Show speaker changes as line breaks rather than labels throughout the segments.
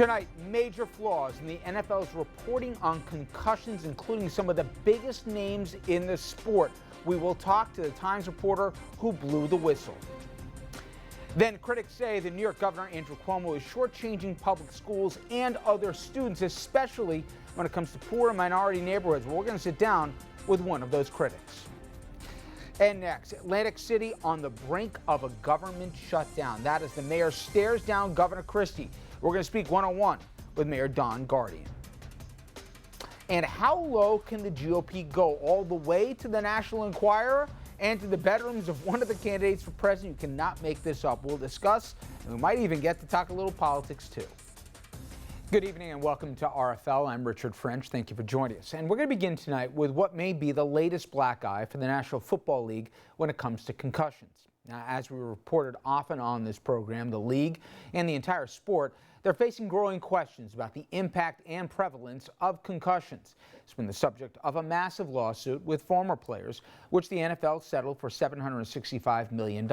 Tonight, major flaws in the NFL's reporting on concussions, including some of the biggest names in the sport. We will talk to the Times reporter who blew the whistle. Then critics say the New York Governor Andrew Cuomo is shortchanging public schools and other students, especially when it comes to poor and minority neighborhoods. We're going to sit down with one of those critics. And next, Atlantic City on the brink of a government shutdown. That as the mayor stares down Governor Christie. We're going to speak one-on-one with Mayor Don Guardian. And how low can the GOP go? All the way to the National Enquirer and to the bedrooms of one of the candidates for president. You cannot make this up. We'll discuss, and we might even get to talk a little politics too. Good evening and welcome to RFL. I'm Richard French. Thank you for joining us. And we're going to begin tonight with what may be the latest black eye for the National Football League when it comes to concussions. Now, as we reported often on this program, the league and the entire sport, they're facing growing questions about the impact and prevalence of concussions. It's been the subject of a massive lawsuit with former players, which the NFL settled for $765 million.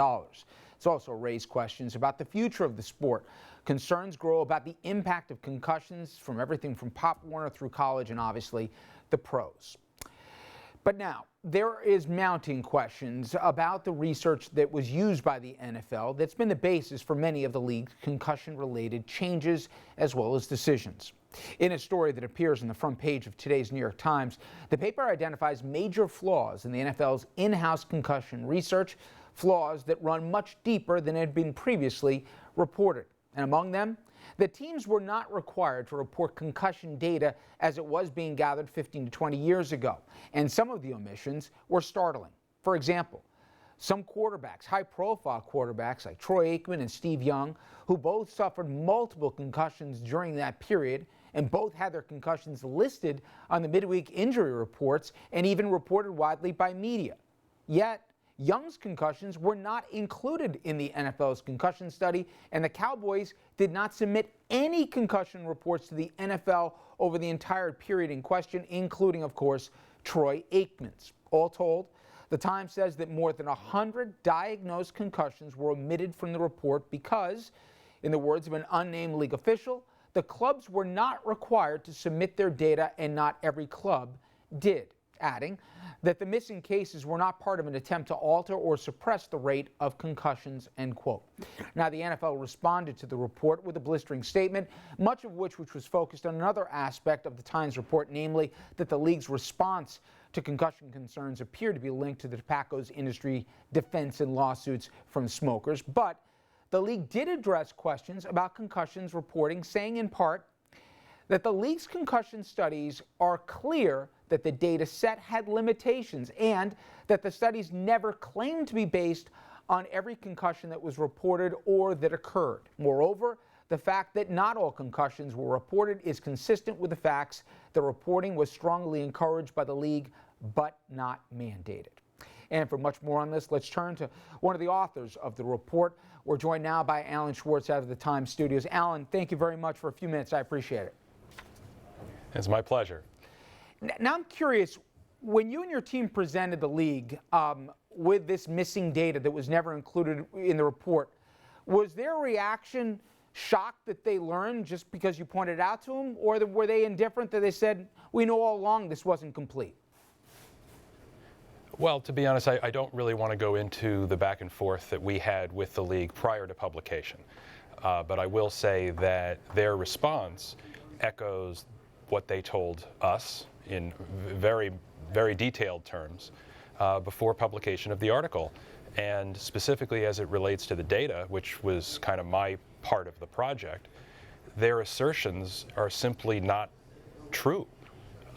It's also raised questions about the future of the sport. Concerns grow about the impact of concussions from everything from Pop Warner through college and obviously the pros. But now, there is mounting questions about the research that was used by the NFL that's been the basis for many of the league's concussion-related changes as well as decisions. In a story that appears on the front page of today's New York Times, the paper identifies major flaws in the NFL's in-house concussion research, flaws that run much deeper than had been previously reported. And among them, the teams were not required to report concussion data as it was being gathered 15 to 20 years ago. And some of the omissions were startling. For example, some quarterbacks, high-profile quarterbacks like Troy Aikman and Steve Young, who both suffered multiple concussions during that period and both had their concussions listed on the midweek injury reports and even reported widely by media. Yet, Young's concussions were not included in the NFL's concussion study, and the Cowboys did not submit any concussion reports to the NFL over the entire period in question, including, of course, Troy Aikman's. All told, the Times says that more than 100 diagnosed concussions were omitted from the report because, in the words of an unnamed league official, the clubs were not required to submit their data and not every club did, adding that the missing cases were not part of an attempt to alter or suppress the rate of concussions, end quote. Now, the NFL responded to the report with a blistering statement, much of which was focused on another aspect of the Times report, namely that the league's response to concussion concerns appeared to be linked to the tobacco's industry defense and lawsuits from smokers. But the league did address questions about concussions reporting, saying in part that the league's concussion studies are clear that the data set had limitations and that the studies never claimed to be based on every concussion that was reported or that occurred. Moreover, the fact that not all concussions were reported is consistent with the facts. The reporting was strongly encouraged by the league, but not mandated. And for much more on this, let's turn to one of the authors of the report. We're joined now by Alan Schwartz out of the Times studios. Alan, thank you very much for a few minutes. I appreciate it.
It's my pleasure.
Now I'm curious, when you and your team presented the league with this missing data that was never included in the report, was their reaction shocked that they learned just because you pointed it out to them, or were they indifferent that they said, we know all along this wasn't complete?
Well, to be honest, I don't really want to go into the back and forth that we had with the league prior to publication. But I will say that their response echoes what they told us in very, very detailed terms before publication of the article. And specifically as it relates to the data, which was kind of my part of the project, their assertions are simply not true.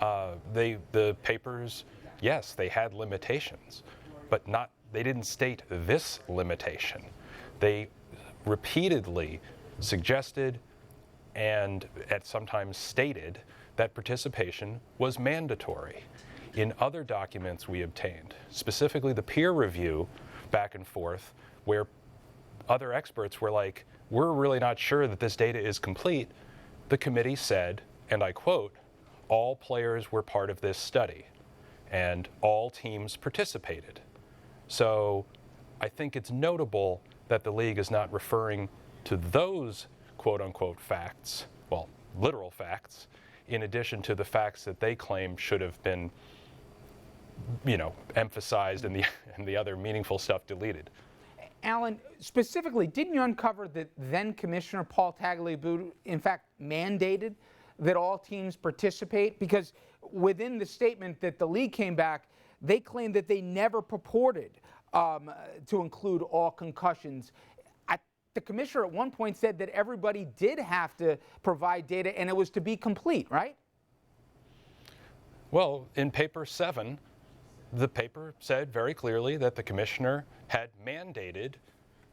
The papers, yes, they had limitations, but they didn't state this limitation. They repeatedly suggested and at sometimes stated that participation was mandatory. In other documents we obtained, specifically the peer review back and forth, where other experts were like, we're really not sure that this data is complete, the committee said, and I quote, all players were part of this study and all teams participated. So I think it's notable that the league is not referring to those quote unquote facts well, literal facts, in addition to the facts that they claim should have been, emphasized and the other meaningful stuff deleted.
Alan, specifically, didn't you uncover that then Commissioner Paul Tagliabue, in fact, mandated that all teams participate? Because within the statement that the league came back, they claimed that they never purported to include all concussions. The commissioner at one point said that everybody did have to provide data and it was to be complete, right?
Well, in paper 7, the paper said very clearly that the commissioner had mandated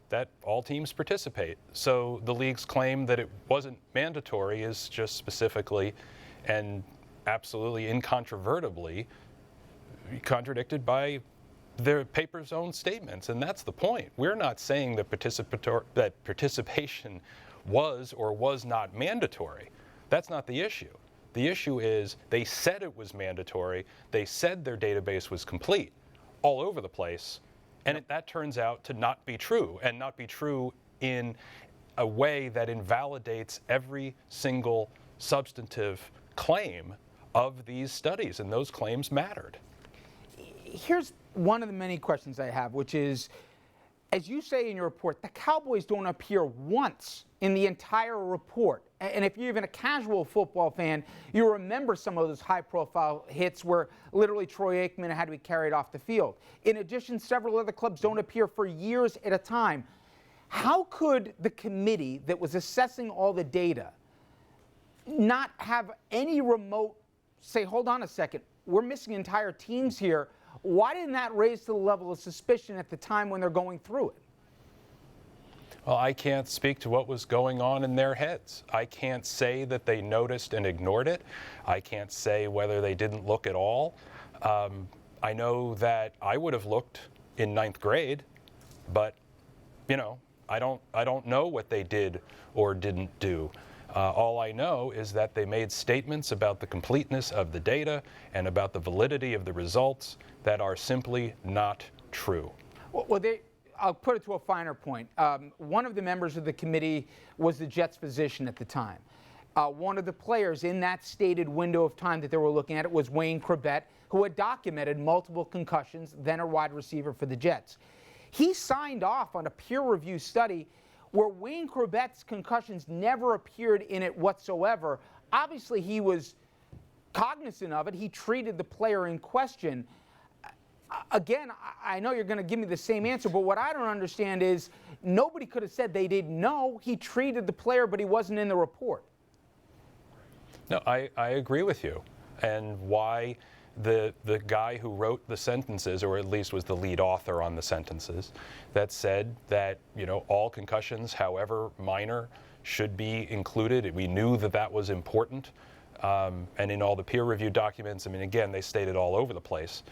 that all teams participate. So the league's claim that it wasn't mandatory is just specifically and absolutely incontrovertibly contradicted by the paper's own statements, and that's the point. We're not saying that participation was or was not mandatory. That's not the issue. The issue is they said it was mandatory, they said their database was complete all over the place, and that turns out to not be true, and not be true in a way that invalidates every single substantive claim of these studies, and those claims mattered.
Here's one of the many questions I have, which is, as you say in your report, the Cowboys don't appear once in the entire report. And if you're even a casual football fan, you remember some of those high-profile hits where literally Troy Aikman had to be carried off the field. In addition, several other clubs don't appear for years at a time. How could the committee that was assessing all the data not have any remote say, hold on a second, we're missing entire teams here? Why didn't that raise to the level of suspicion at the time when they're going through it?
Well, I can't speak to what was going on in their heads. I can't say that they noticed and ignored it. I can't say whether they didn't look at all. I know that I would have looked in 9th grade, but I don't know what they did or didn't do. All I know is that they made statements about the completeness of the data and about the validity of the results that are simply not true.
Well, I'll put it to a finer point. One of the members of the committee was the Jets' physician at the time. One of the players in that stated window of time that they were looking at it was Wayne Corbett, who had documented multiple concussions, then a wide receiver for the Jets. He signed off on a peer-reviewed study where Wayne Corbett's concussions never appeared in it whatsoever. Obviously, he was cognizant of it. He treated the player in question. Again, I know you're going to give me the same answer, but what I don't understand is nobody could have said they didn't know. He treated the player, but he wasn't in the report.
No, I agree with you. And why the guy who wrote the sentences, or at least was the lead author on the sentences, that said that all concussions, however minor, should be included. We knew that that was important. And in all the peer-reviewed documents, again, they stated all over the place.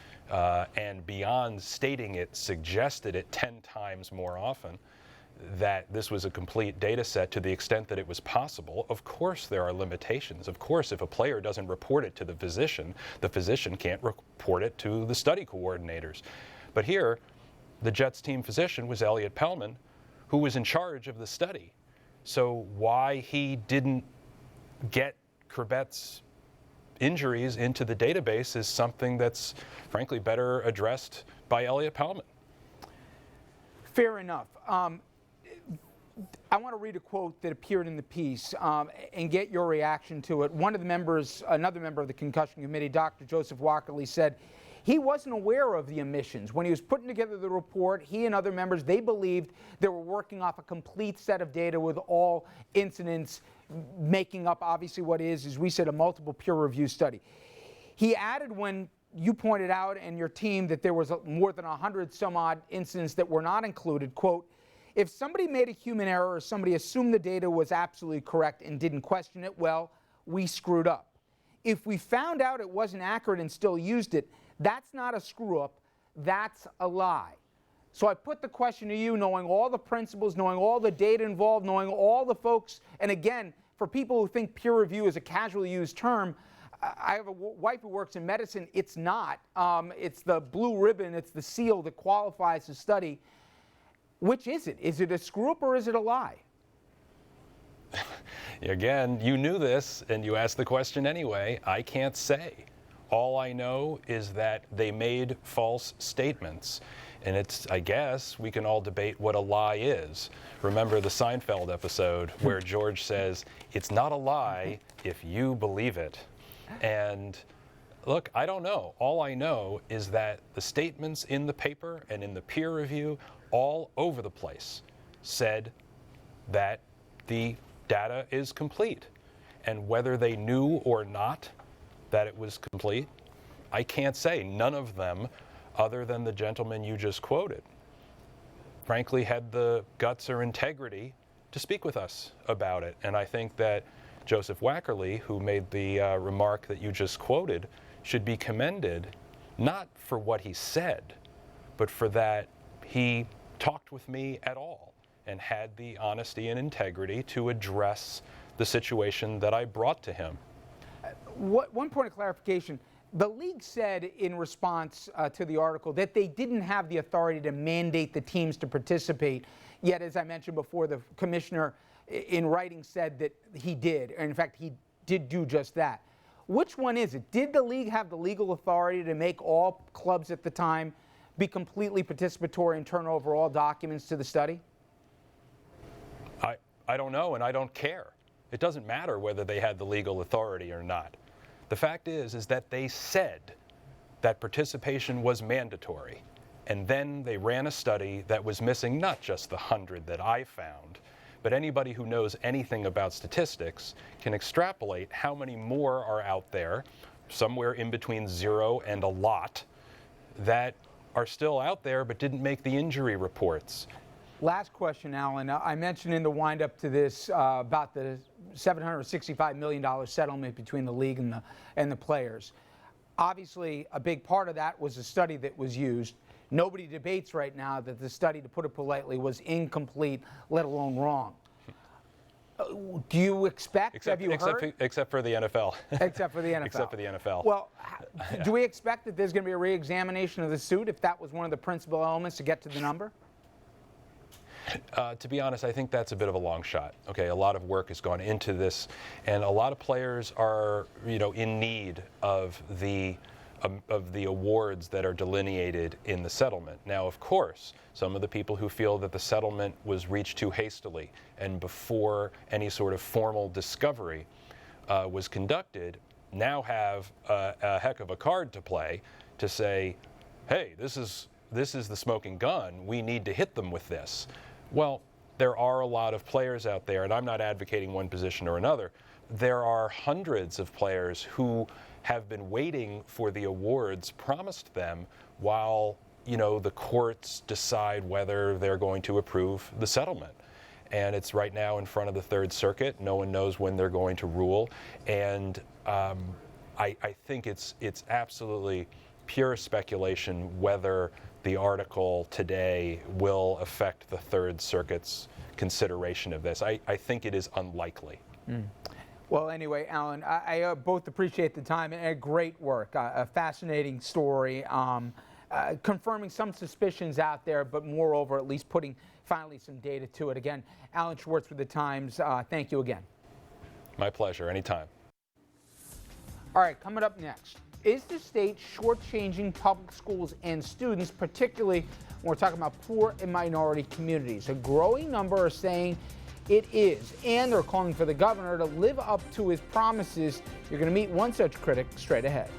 And beyond stating it, suggested it 10 times more often that this was a complete data set to the extent that it was possible. Of course there are limitations. Of course, if a player doesn't report it to the physician can't report it to the study coordinators. But here, the Jets team physician was Elliot Pellman, who was in charge of the study. So why he didn't get Corbett's injuries into the database is something that's frankly better addressed by Elliot Pellman.
Fair enough. I want to read a quote that appeared in the piece and get your reaction to it. One of the members, another member of the concussion committee, Dr. Joseph Walkerly, said he wasn't aware of the omissions. When he was putting together the report, he and other members, they believed they were working off a complete set of data with all incidents making up obviously what is, as we said, a multiple peer review study. He added, when you pointed out and your team that there was more than 100 some odd incidents that were not included, quote, if somebody made a human error or somebody assumed the data was absolutely correct and didn't question it, well, we screwed up. If we found out it wasn't accurate and still used it, that's not a screw up, that's a lie. So I put the question to you, knowing all the principles, knowing all the data involved, knowing all the folks, and again, for people who think peer review is a casually used term, I have a wife who works in medicine. It's not. It's the blue ribbon, it's the seal that qualifies the study. Which is it? Is it a screw up or is it a lie?
Again, you knew this and you asked the question anyway. I can't say. All I know is that they made false statements. And I guess we can all debate what a lie is. Remember the Seinfeld episode where George says, it's not a lie if you believe it. And look, I don't know. All I know is that the statements in the paper and in the peer review all over the place said that the data is complete. And whether they knew or not that it was complete, I can't say. None of them, other than the gentleman you just quoted, frankly had the guts or integrity to speak with us about it. And I think that Joseph Wackerly, who made the remark that you just quoted, should be commended, not for what he said, but for that he talked with me at all and had the honesty and integrity to address the situation that I brought to him.
One point of clarification. The league said in response to the article that they didn't have the authority to mandate the teams to participate. Yet, as I mentioned before, the commissioner in writing said that he did. And in fact, he did do just that. Which one is it? Did the league have the legal authority to make all clubs at the time be completely participatory and turn over all documents to the study?
I don't know, and I don't care. It doesn't matter whether they had the legal authority or not. The fact is that they said that participation was mandatory. And then they ran a study that was missing not just the 100 that I found, but anybody who knows anything about statistics can extrapolate how many more are out there, somewhere in between 0 and a lot, that are still out there but didn't make the injury reports.
Last question, Alan. I mentioned in the wind-up to this about the $765 million settlement between the league and the players. Obviously, a big part of that was a study that was used. Nobody debates right now that the study, to put it politely, was incomplete, let alone wrong. Do you expect, have you heard?
Except for the NFL.
Except for the NFL.
Except for the NFL.
Well, do we expect that there's going to be a re-examination of the suit if that was one of the principal elements to get to the number?
To be honest, I think that's a bit of a long shot. Okay, a lot of work has gone into this, and a lot of players are, in need of the awards that are delineated in the settlement. Now, of course, some of the people who feel that the settlement was reached too hastily and before any sort of formal discovery was conducted now have a heck of a card to play to say, hey, this is the smoking gun. We need to hit them with this. Well, there are a lot of players out there, and I'm not advocating one position or another. There are hundreds of players who have been waiting for the awards promised them while, the courts decide whether they're going to approve the settlement. And it's right now in front of the Third Circuit. No one knows when they're going to rule. And I think it's absolutely pure speculation whether the article today will affect the Third Circuit's consideration of this. I think it is unlikely.
Well, anyway, Alan, I both appreciate the time and great work. A fascinating story, confirming some suspicions out there, but moreover, at least putting finally some data to it. Again, Alan Schwartz with the Times, thank you again.
My pleasure, anytime.
All right, coming up next. Is the state shortchanging public schools and students, particularly when we're talking about poor and minority communities? A growing number are saying it is, and they're calling for the governor to live up to his promises. You're going to meet one such critic straight ahead.